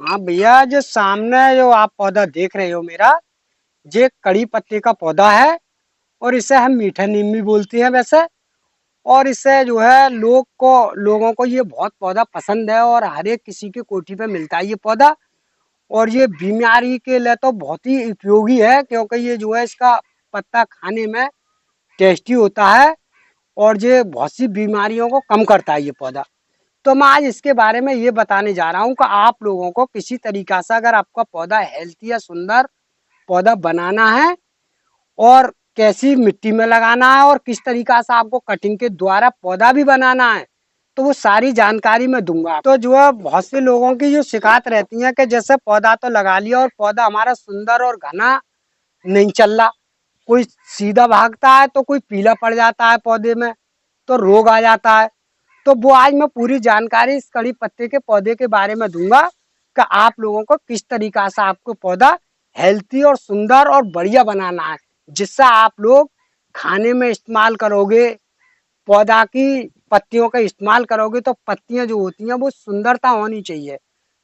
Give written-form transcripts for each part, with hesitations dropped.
हाँ भैया, जो सामने जो आप पौधा देख रहे हो मेरा, ये कड़ी पत्ते का पौधा है। और इसे हम मीठा नीम भी बोलते हैं वैसे। और इससे जो है लोगों को ये बहुत पौधा पसंद है और हर एक किसी की कोठी पे मिलता है ये पौधा। और ये बीमारी के लिए तो बहुत ही उपयोगी है, क्योंकि ये जो है इसका पत्ता खाने में टेस्टी होता है। और ये बहुत सी बीमारियों को कम करता है ये पौधा। तो मैं आज इसके बारे में ये बताने जा रहा हूँ कि आप लोगों को किसी तरीका से अगर आपका पौधा हेल्थी या सुंदर पौधा बनाना है, और कैसी मिट्टी में लगाना है, और किस तरीका से आपको कटिंग के द्वारा पौधा भी बनाना है, तो वो सारी जानकारी मैं दूंगा। तो जो है बहुत से लोगों की जो शिकायत रहती है कि जैसे पौधा तो लगा लिया और पौधा हमारा सुंदर और घना नहीं चल रहा। कोई सीधा भागता है तो कोई पीला पड़ जाता है पौधे में, तो रोग आ जाता है। तो वो आज मैं पूरी जानकारी इस कड़ी पत्ते के पौधे के बारे में दूंगा कि आप लोगों को किस तरीका से आपको पौधा हेल्थी और सुंदर और बढ़िया बनाना है, जिससे आप लोग खाने में इस्तेमाल करोगे, पौधा की पत्तियों का इस्तेमाल करोगे तो पत्तियां जो होती हैं वो सुंदरता होनी चाहिए।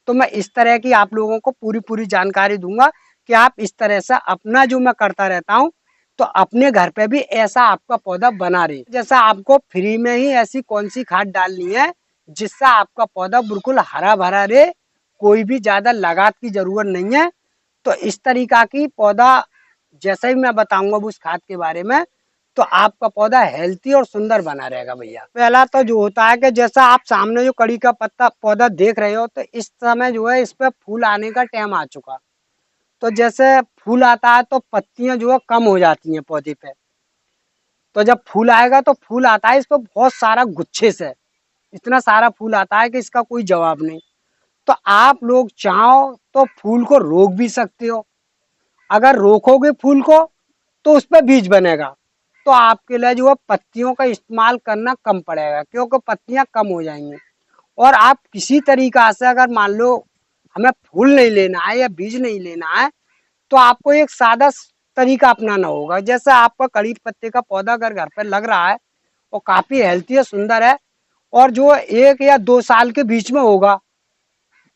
तो मैं इस तरह की आप लोगों को पूरी पूरी जानकारी दूंगा कि आप इस तरह से अपना जो मैं करता रहता हूँ, तो अपने घर पे भी ऐसा आपका पौधा बना रहे। जैसा आपको फ्री में ही ऐसी कौन सी खाद डालनी है जिससे आपका पौधा बिल्कुल हरा भरा रहे, कोई भी ज्यादा लागत की जरूरत नहीं है। तो इस तरीका की पौधा जैसे ही मैं बताऊंगा उस खाद के बारे में, तो आपका पौधा हेल्थी और सुंदर बना रहेगा भैया। पहला तो जो होता है कि जैसा आप सामने जो कड़ी का पत्ता पौधा देख रहे हो, तो इस समय जो है इस पे फूल आने का टाइम आ चुका। तो जैसे फूल आता है तो पत्तियां जो है कम हो जाती हैं पौधे पे। तो जब फूल आएगा तो फूल आता है इस पे बहुत सारा गुच्छे से, इतना सारा फूल आता है कि इसका कोई जवाब नहीं। तो आप लोग चाहो तो फूल को रोक भी सकते हो। अगर रोकोगे फूल को तो उस पर बीज बनेगा, तो आपके लिए जो है पत्तियों का इस्तेमाल करना कम पड़ेगा, क्योंकि पत्तियां कम हो जाएंगी। और आप किसी तरीका से अगर मान लो हमें फूल नहीं लेना है या बीज नहीं लेना है, तो आपको एक सादा तरीका अपनाना होगा। जैसे आपका कड़ी पत्ते का पौधा अगर घर पर लग रहा है और काफी हेल्थी है, सुंदर है, और जो 1 या 2 साल के बीच में होगा,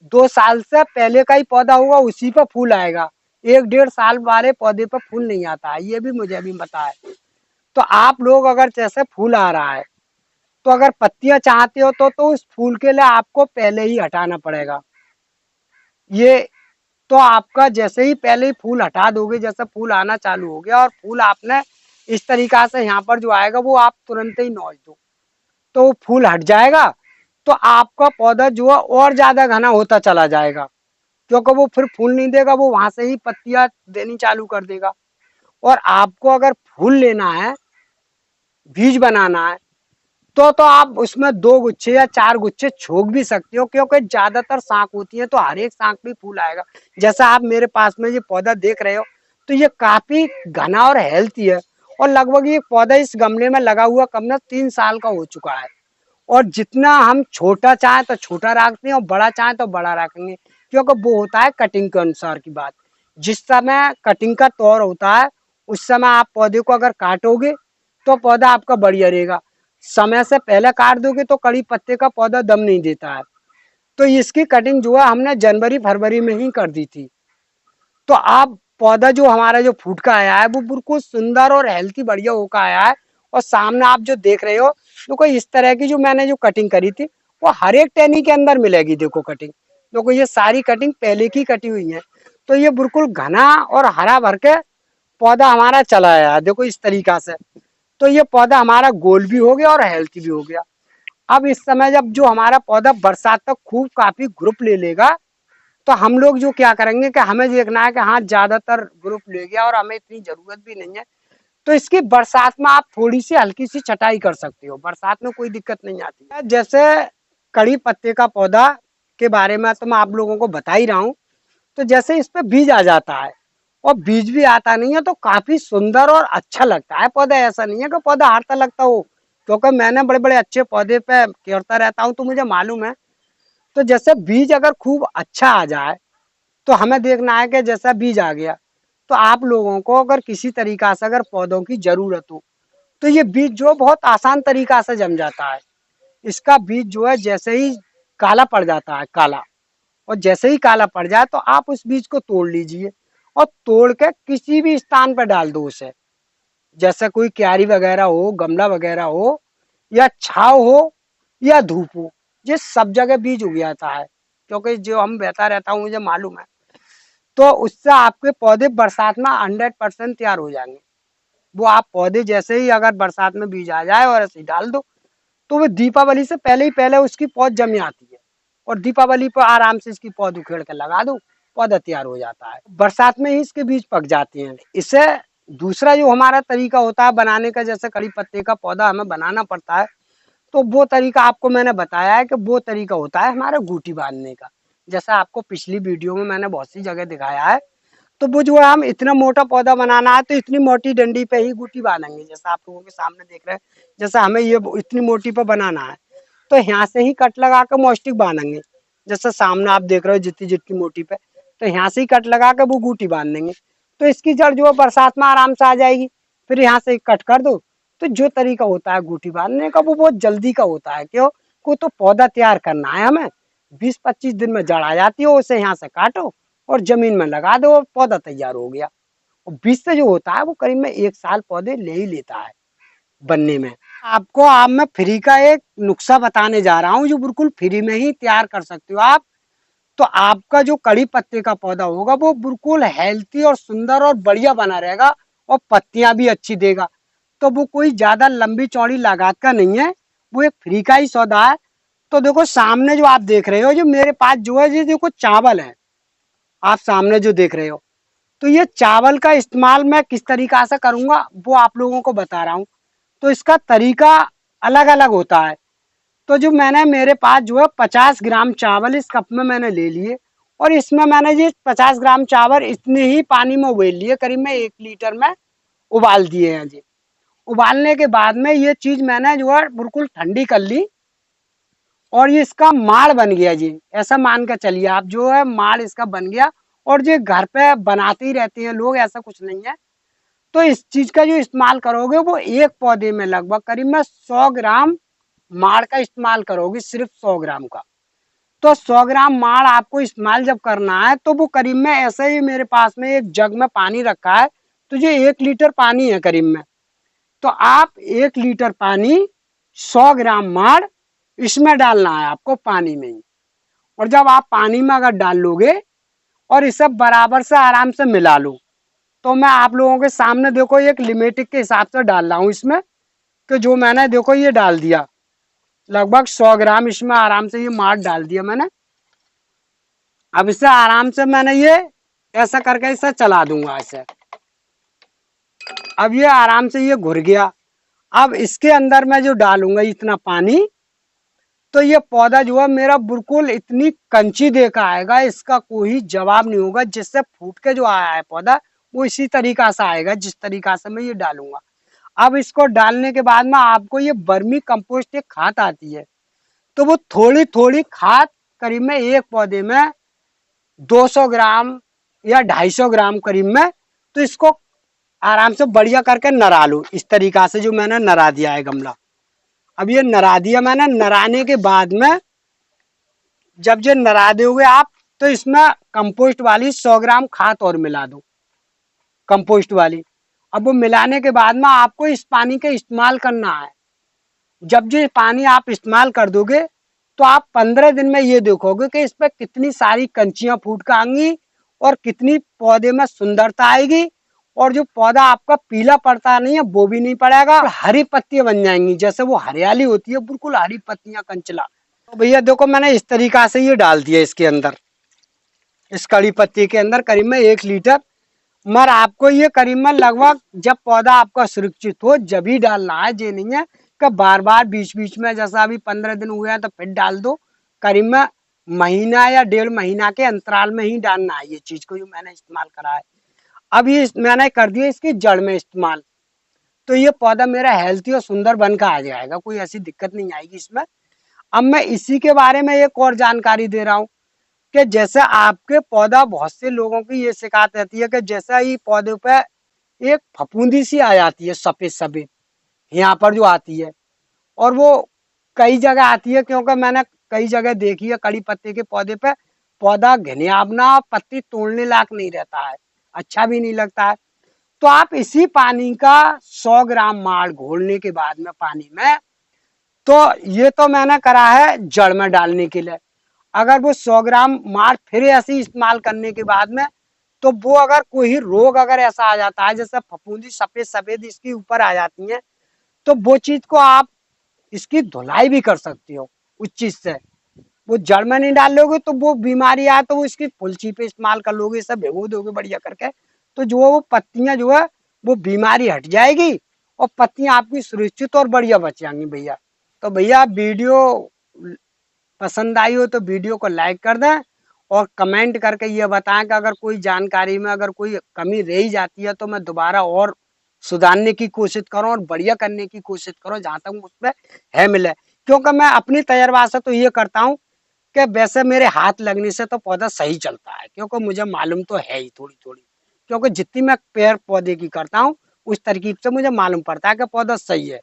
2 साल से पहले का ही पौधा होगा उसी पर फूल आएगा। 1 डेढ़ साल वाले पौधे पर फूल नहीं आता है, ये भी मुझे अभी पता है। तो आप लोग अगर जैसे फूल आ रहा है, तो अगर पत्तियां चाहते हो तो उस फूल के लिए आपको पहले ही हटाना पड़ेगा। ये तो आपका जैसे ही पहले ही फूल हटा दोगे, जैसे फूल आना चालू हो गया और फूल आपने इस तरीका से यहाँ पर जो आएगा वो आप तुरंत ही नोच दो, तो वो फूल हट जाएगा। तो आपका पौधा जो है और ज्यादा घना होता चला जाएगा, क्योंकि वो फिर फूल नहीं देगा, वो वहां से ही पत्तियां देनी चालू कर देगा। और आपको अगर फूल लेना है, बीज बनाना है, तो आप उसमें 2 गुच्छे या 4 गुच्छे छोक भी सकते हो, क्योंकि ज्यादातर शाख होती है तो हर एक शाख भी फूल आएगा। जैसा आप मेरे पास में ये पौधा देख रहे हो, तो ये काफी घना और हेल्थी है। और लगभग ये पौधा इस गमले में लगा हुआ कम ना 3 साल का हो चुका है। और जितना हम छोटा चाहे तो छोटा रखते हैं और बड़ा चाहे तो बड़ा रखेंगे, क्योंकि वो होता है कटिंग के अनुसार की बात। जिस समय कटिंग का तौर होता है उस समय आप पौधे को अगर काटोगे तो पौधा आपका बढ़िया रहेगा। समय से पहले काट दोगे तो कड़ी पत्ते का पौधा दम नहीं देता है। तो इसकी कटिंग जो है हमने जनवरी फरवरी में ही कर दी थी। तो आप पौधा जो हमारा जो फूट का आया है वो बिल्कुल सुंदर और हेल्थी बढ़िया होकर आया है। और सामने आप जो देख रहे हो, देखो इस तरह की जो मैंने जो कटिंग करी थी वो हर एक टहनी के अंदर मिलेगी। देखो कटिंग, देखो ये सारी कटिंग पहले की कटी हुई है। तो ये बिल्कुल घना और हरा भर के पौधा हमारा चला आया है, देखो इस तरीका से। तो ये पौधा हमारा गोल भी हो गया और हेल्थी भी हो गया। अब इस समय जब जो हमारा पौधा बरसात तक खूब काफी ग्रुप ले लेगा, तो हम लोग जो क्या करेंगे कि हमें देखना है कि हाँ ज्यादातर ग्रुप ले गया और हमें इतनी जरूरत भी नहीं है। तो इसकी बरसात में आप थोड़ी सी हल्की सी छटाई कर सकते हो, बरसात में कोई दिक्कत नहीं आती है। जैसे कड़ी पत्ते का पौधा के बारे में तो मैं आप लोगों को बता ही रहा हूँ। तो जैसे इस पे बीज आ जाता है और बीज भी आता नहीं है, तो काफी सुंदर और अच्छा लगता है पौधा। ऐसा नहीं है कि पौधा हारता लगता हो, क्योंकि मैंने बड़े बड़े अच्छे पौधे पे करता रहता हूँ तो मुझे मालूम है। तो जैसे बीज अगर खूब अच्छा आ जाए, तो हमें देखना है कि जैसा बीज आ गया, तो आप लोगों को अगर किसी तरीका से अगर पौधों की जरूरत हो, तो ये बीज जो बहुत आसान तरीका से जम जाता है। इसका बीज जो है जैसे ही काला पड़ जाता है, काला, और जैसे ही काला पड़ जाए तो आप उस बीज को तोड़ लीजिए और तोड़ के किसी भी स्थान पर डाल दो उसे। जैसे कोई क्यारी वगैरह हो, गमला वगैरह हो, या छाव हो, या धूप हो, ये सब जगह बीज उग जाता है। क्योंकि जो हम बता रहता हूँ मुझे मालूम है। तो उससे आपके पौधे बरसात में 100% तैयार हो जाएंगे। वो आप पौधे जैसे ही अगर बरसात में बीज आ जाए और ऐसे ही डाल दो तो वो दीपावली से पहले ही पहले उसकी पौध जम आती है और दीपावली पर आराम से इसकी पौध उखेड़ कर लगा दो, पौधा तैयार हो जाता है। बरसात में ही इसके बीज पक जाते हैं। इससे दूसरा जो हमारा तरीका होता है बनाने का, जैसे कड़ी पत्ते का पौधा हमें बनाना पड़ता है, तो वो तरीका आपको मैंने बताया है कि वो तरीका होता है हमारा गूटी बांधने का। जैसा आपको पिछली वीडियो में मैंने बहुत सी जगह दिखाया है। तो वो जो है हम इतना मोटा पौधा बनाना है तो इतनी मोटी डंडी पे ही गूटी बांधेंगे, जैसा आप लोगों के सामने देख रहे हैं। जैसा हमें ये इतनी मोटी पे बनाना है तो यहाँ से ही कट लगा कर मॉस्टिक बांधेंगे। जैसे सामने आप देख रहे हो जितनी जितनी मोटी पे, तो यहाँ से ही कट लगा कर वो गूटी बांध देंगे। तो इसकी जड़ जो है बरसात में आराम से आ जाएगी। फिर यहाँ से कट कर दो। तो जो तरीका होता है गूटी बांधने का वो बहुत जल्दी का होता है। क्यों को तो पौधा तैयार करना है हमें, 20-25 दिन में जड़ आ जाती है। उसे यहाँ से काटो और जमीन में लगा दो और पौधा तैयार हो गया। और बीज से जो होता है वो करीब में 1 साल पौधे ले ही लेता है बनने में। आपको आप मैं फ्री का एक नुस्खा बताने जा रहा हूँ जो बिल्कुल फ्री में ही तैयार कर सकते हो आप। तो आपका जो कड़ी पत्ते का पौधा होगा वो बिल्कुल हेल्थी और सुंदर और बढ़िया बना रहेगा और पत्तियां भी अच्छी देगा। तो वो कोई ज्यादा लंबी चौड़ी लागत का नहीं है, वो एक फ्री का ही सौदा है। तो देखो सामने जो आप देख रहे हो, जो मेरे पास जो है ये देखो चावल है, आप सामने जो देख रहे हो। तो ये चावल का इस्तेमाल मैं किस तरीका से करूंगा वो आप लोगों को बता रहा हूँ। तो इसका तरीका अलग अलग होता है। तो जो मैंने मेरे पास जो है 50 ग्राम चावल इस कप में मैंने ले लिए और इसमें मैंने ये 50 ग्राम चावल इतने ही पानी में उबाल लिए, करीब में 1 लीटर में उबाल दिए हैं जी। उबालने के बाद में ये चीज मैंने जो है बिल्कुल ठंडी कर ली और ये इसका माड़ बन गया जी। ऐसा मान कर चलिए आप, जो है माड़ इसका बन गया। और जो घर पे बनाते ही रहते हैं लोग, ऐसा कुछ नहीं है। तो इस चीज का जो इस्तेमाल करोगे वो एक पौधे में लगभग करीब में 100 ग्राम माड़ का इस्तेमाल करोगे, सिर्फ 100 ग्राम का। तो 100 ग्राम माड़ आपको इस्तेमाल जब करना है तो वो करीब में ऐसे ही मेरे पास में एक जग में पानी रखा है। तो ये 1 लीटर पानी है करीब में। तो आप 1 लीटर पानी 100 ग्राम माड़ इसमें डालना है आपको पानी में ही। और जब आप पानी में अगर डाल लोगे और इसे बराबर से आराम से मिला लो, तो मैं आप लोगों के सामने देखो एक लिमिटिक के हिसाब से डाल रहा हूँ इसमें, कि जो मैंने देखो ये डाल दिया लगभग 100 ग्राम इसमें आराम से ये मार डाल दिया मैंने। अब इसे आराम से मैंने ये ऐसा करके इसे चला दूंगा इसे। अब ये आराम से ये घुर गया। अब इसके अंदर मैं जो डालूंगा इतना पानी, तो ये पौधा जो है मेरा बिल्कुल इतनी कंची दे का आएगा, इसका कोई जवाब नहीं होगा। जिससे फूट के जो आया है पौधा वो इसी तरीका से आएगा जिस तरीका से मैं ये डालूंगा। अब इसको डालने के बाद में आपको ये वर्मी कंपोस्ट एक खाद आती है, तो वो थोड़ी थोड़ी खाद करीब में एक पौधे में 200 ग्राम या 250 ग्राम करीब में। तो इसको आराम से बढ़िया करके नरा लो इस तरीका से, जो मैंने नरा दिया है गमला। अब ये नरा दिया मैंने। नराने के बाद में जब ये नरा दोगे आप, तो इसमें कंपोस्ट वाली 100 ग्राम खाद और मिला दो, कंपोस्ट वाली। अब वो मिलाने के बाद में आपको इस पानी का इस्तेमाल करना है। जब ये पानी आप इस्तेमाल कर दोगे तो आप 15 दिन में ये देखोगे कि इस पर कितनी सारी कंचियां फूट कर आएंगी और कितनी पौधे में सुंदरता आएगी। और जो पौधा आपका पीला पड़ता नहीं है वो भी नहीं पड़ेगा, हरी पत्तियां बन जाएंगी। जैसे वो हरियाली होती है बिल्कुल हरी पत्तियां कंचला। तो भैया देखो मैंने इस तरीका से ये डाल दिया इसके अंदर, इस कड़ी पत्ती के अंदर करीब में 1 लीटर। मगर आपको ये करीब में लगभग जब पौधा आपका सुरक्षित हो जब ही डालना है। ये नहीं है कि बार बार बीच बीच में, जैसा अभी 15 दिन हुए हैं तो फिर डाल दो। करीब में महीना या 1.5 महीना के अंतराल में ही डालना है ये चीज को, जो मैंने इस्तेमाल करा है। अब ये मैंने कर दिया इसकी जड़ में इस्तेमाल, तो ये पौधा मेरा हेल्थी और सुंदर बनकर आ जाएगा, कोई ऐसी दिक्कत नहीं आएगी इसमें। अब मैं इसी के बारे में एक और जानकारी दे रहा हूँ कि जैसे आपके पौधा, बहुत से लोगों की ये शिकायत रहती है कि जैसा ही पौधे पे एक फफूंदी सी आ जाती है सफेद सफेद यहाँ पर जो आती है, और वो कई जगह आती है। क्योंकि मैंने कई जगह देखी है कड़ी पत्ते के पौधे पे पौधा घिनयावना, पत्ती तोड़ने लायक नहीं रहता है, अच्छा भी नहीं लगता है। तो आप इसी पानी का 100 ग्राम माड़ घोलने के बाद में पानी में, तो ये तो मैंने करा है जड़ में डालने के लिए। अगर वो 100 ग्राम माड़ फिर ऐसे इस्तेमाल करने के बाद में, तो वो अगर कोई रोग अगर ऐसा आ जाता है जैसे फफूंदी सफेद सफेद इसके ऊपर आ जाती है, तो वो चीज को आप इसकी धुलाई भी कर सकती हो उस चीज से। वो जड़ में नहीं डाल लोगे तो वो बीमारी आए तो वो इसकी फुलची पे इस्तेमाल कर लोगे, सब भिगो दोगे बढ़िया करके, तो जो वो पत्तियां जो है वो बीमारी हट जाएगी और पत्तियां आपकी सुरक्षित और बढ़िया बच जाएंगी भैया। तो भैया वीडियो पसंद आई हो तो वीडियो को लाइक कर दें और कमेंट करके ये बताएं कि अगर कोई जानकारी में अगर कोई कमी रह जाती है तो मैं दोबारा और सुधारने की कोशिश करूं और बढ़िया करने की कोशिश करूं जहां तक मुझ है मिले। क्योंकि मैं अपनी तजर्बा से तो ये करता हूँ कि वैसे मेरे हाथ लगने से तो पौधा सही चलता है, क्योंकि मुझे मालूम तो है ही थोड़ी थोड़ी, क्योंकि जितनी मैं पेड़ पौधे की करता हूँ उस तरकीब से मुझे मालूम पड़ता है कि पौधा सही है।